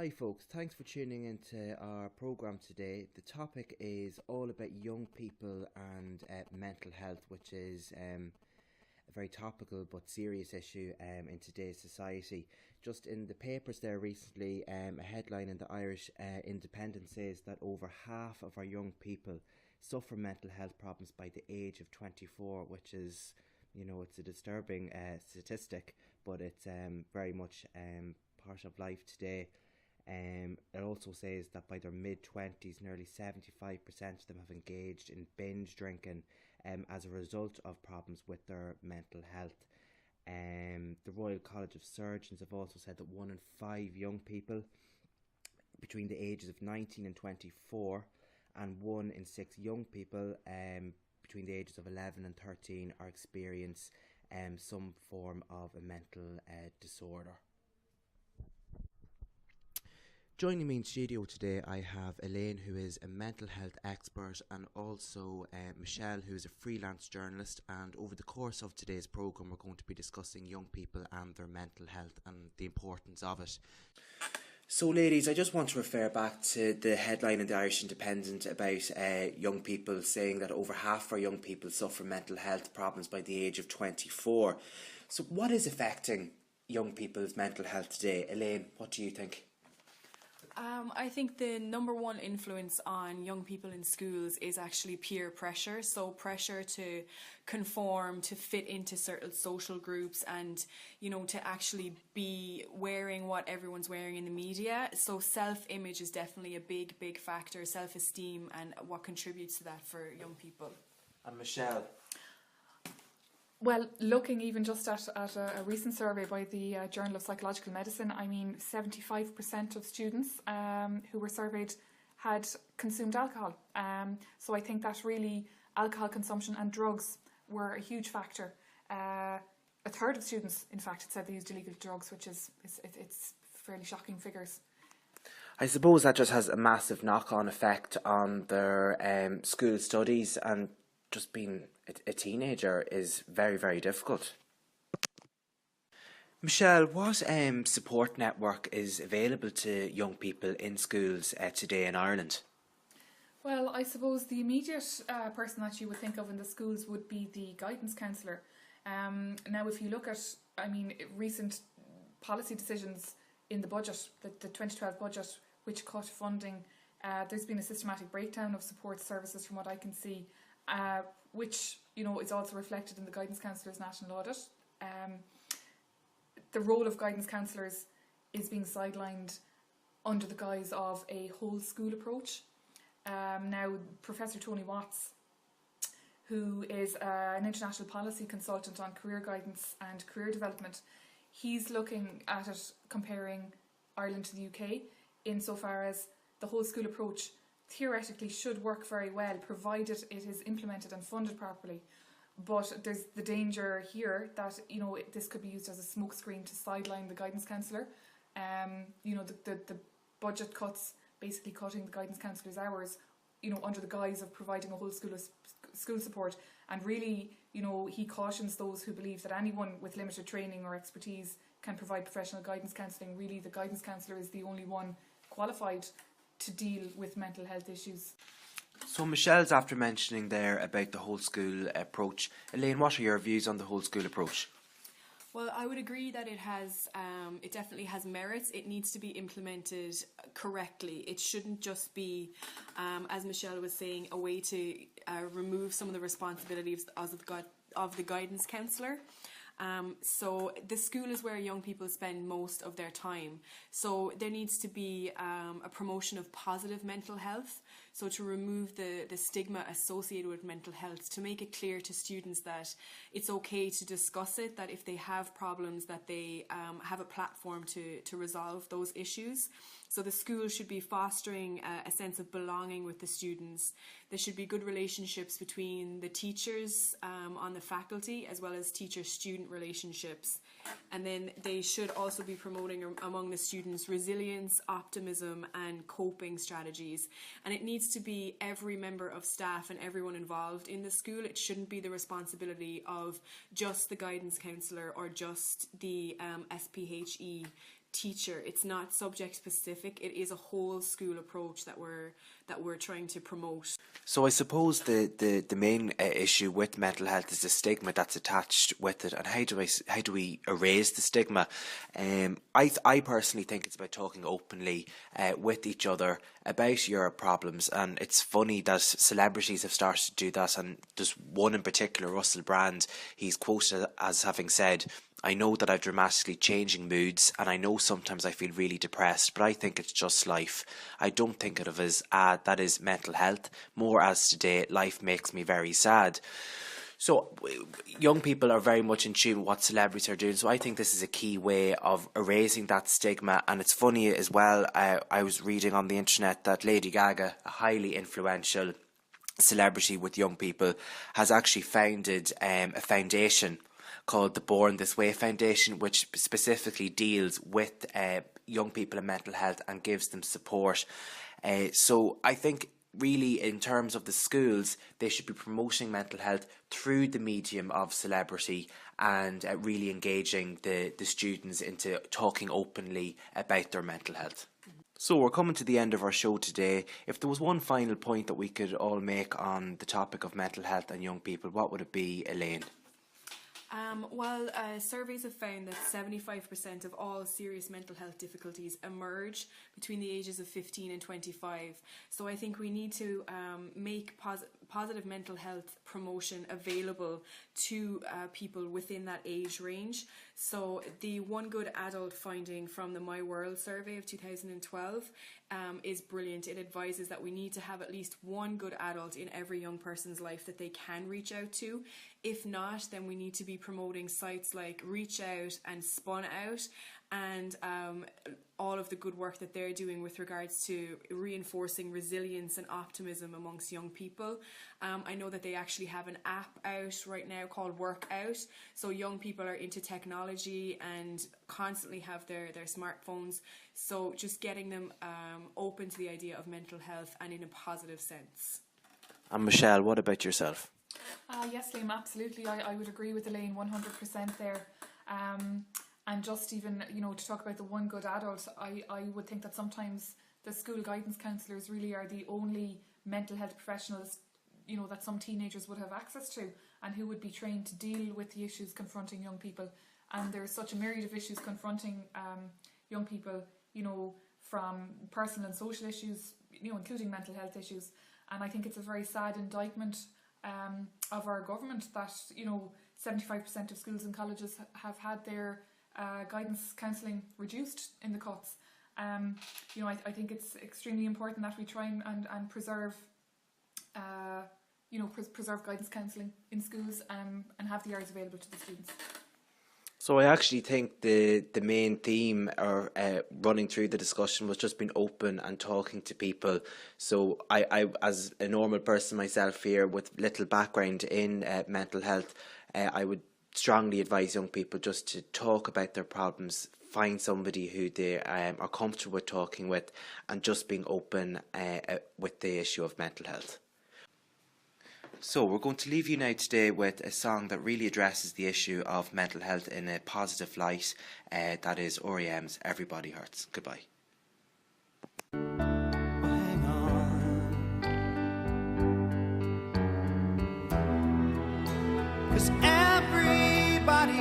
Hi folks, thanks for tuning into our programme today. The topic is all about young people and mental health, which is a very topical but serious issue in today's society. Just in the papers there recently, a headline in the Irish Independent says that over half of our young people suffer mental health problems by the age of 24, which is, it's a disturbing statistic, but it's very much part of life today. It also says that by their mid-20s, nearly 75% of them have engaged in binge drinking as a result of problems with their mental health. The Royal College of Surgeons have also said that 1 in 5 young people between the ages of 19 and 24 and 1 in 6 young people between the ages of 11 and 13 are experience some form of a mental disorder. Joining me in studio today, I have Elaine, who is a mental health expert, and also Michelle, who is a freelance journalist. And over the course of today's programme, we're going to be discussing young people and their mental health and the importance of it. So, ladies, I just want to refer back to the headline in the Irish Independent about young people saying that over half of our young people suffer mental health problems by the age of 24. So what is affecting young people's mental health today? Elaine, what do you think? I think the number one influence on young people in schools is actually peer pressure. So pressure to conform, to fit into certain social groups, and, to actually be wearing what everyone's wearing in the media. So self-image is definitely a big, big factor, self-esteem, and what contributes to that for young people. And Michelle? Well, looking even just at a recent survey by the Journal of Psychological Medicine, 75% of students who were surveyed had consumed alcohol. So I think that really alcohol consumption and drugs were a huge factor. A third of students, in fact, said they used illegal drugs, which is fairly shocking figures. I suppose that just has a massive knock-on effect on their school studies, and just being a teenager is very, very difficult. Michelle, what support network is available to young people in schools today in Ireland? Well, I suppose the immediate person that you would think of in the schools would be the guidance counsellor. Now, if you look at, recent policy decisions in the budget, the 2012 budget, which cut funding, there's been a systematic breakdown of support services from what I can see, which is also reflected in the guidance counsellor's national audit. The role of guidance counsellors is being sidelined under the guise of a whole school approach. Now, Professor Tony Watts, who is an international policy consultant on career guidance and career development, he's looking at it comparing Ireland to the UK insofar as the whole school approach theoretically should work very well, provided it is implemented and funded properly. But there's the danger here that, this could be used as a smokescreen to sideline the guidance counsellor. The budget cuts, basically cutting the guidance counsellor's hours, under the guise of providing a whole school support. And really, he cautions those who believe that anyone with limited training or expertise can provide professional guidance counselling. Really, the guidance counsellor is the only one qualified to deal with mental health issues. So Michelle's after mentioning there about the whole school approach. Elaine, what are your views on the whole school approach? Well, I would agree that it definitely has merits. It needs to be implemented correctly. It shouldn't just be, as Michelle was saying, a way to remove some of the responsibilities of the guidance counsellor. So the school is where young people spend most of their time. So there needs to be a promotion of positive mental health. So to remove the stigma associated with mental health, to make it clear to students that it's okay to discuss it, that if they have problems, that they have a platform to resolve those issues. So the school should be fostering a sense of belonging with the students. There should be good relationships between the teachers on the faculty, as well as teacher-student relationships. And then they should also be promoting among the students resilience, optimism, and coping strategies. And it needs to be every member of staff and everyone involved in the school. It shouldn't be the responsibility of just the guidance counsellor or just the SPHE teacher. It's not subject specific. It is a whole school approach that we're trying to promote. So I suppose the main issue with mental health is the stigma that's attached with it, and how do we erase the stigma? I personally think it's about talking openly with each other about your problems, and it's funny that celebrities have started to do that, and there's one in particular, Russell Brand. He's quoted as having said, "I know that I'm dramatically changing moods, and I know sometimes I feel really depressed, but I think it's just life. I don't think of it as, that is mental health, more as today, life makes me very sad." So young people are very much in tune with what celebrities are doing, so I think this is a key way of erasing that stigma. And it's funny as well, I was reading on the internet that Lady Gaga, a highly influential celebrity with young people, has actually founded a foundation called the Born This Way Foundation, which specifically deals with young people and mental health and gives them support. So I think really in terms of the schools, they should be promoting mental health through the medium of celebrity and really engaging the students into talking openly about their mental health. So we're coming to the end of our show today. If there was one final point that we could all make on the topic of mental health and young people, what would it be, Elaine? Well, surveys have found that 75% of all serious mental health difficulties emerge between the ages of 15 and 25. So I think we need to make positive mental health promotion available to people within that age range. So the One Good Adult finding from the My World survey of 2012 is brilliant. It advises that we need to have at least one good adult in every young person's life that they can reach out to. If not, then we need to be promoting sites like Reach Out and Spun Out, and all of the good work that they're doing with regards to reinforcing resilience and optimism amongst young people. I know that they actually have an app out right now called Work Out, so young people are into technology and constantly have their smartphones, so just getting them open to the idea of mental health and in a positive sense. And Michelle, what about yourself? Yes, Liam, absolutely. I would agree with Elaine 100% there. And just even, to talk about the one good adult, I would think that sometimes the school guidance counsellors really are the only mental health professionals, that some teenagers would have access to and who would be trained to deal with the issues confronting young people. And there's such a myriad of issues confronting young people, from personal and social issues, including mental health issues. And I think it's a very sad indictment of our government that 75% of schools and colleges have had their guidance counselling reduced in the cuts. I think it's extremely important that we try and preserve preserve guidance counselling in schools and have the hours available to the students. So I actually think the main theme or running through the discussion was just being open and talking to people. So I as a normal person myself here with little background in mental health, I would strongly advise young people just to talk about their problems, find somebody who they are comfortable with talking with, and just being open with the issue of mental health. So we're going to leave you now today with a song that really addresses the issue of mental health in a positive light. That is R.E.M's Everybody Hurts. Goodbye. Hang on, 'cause everybody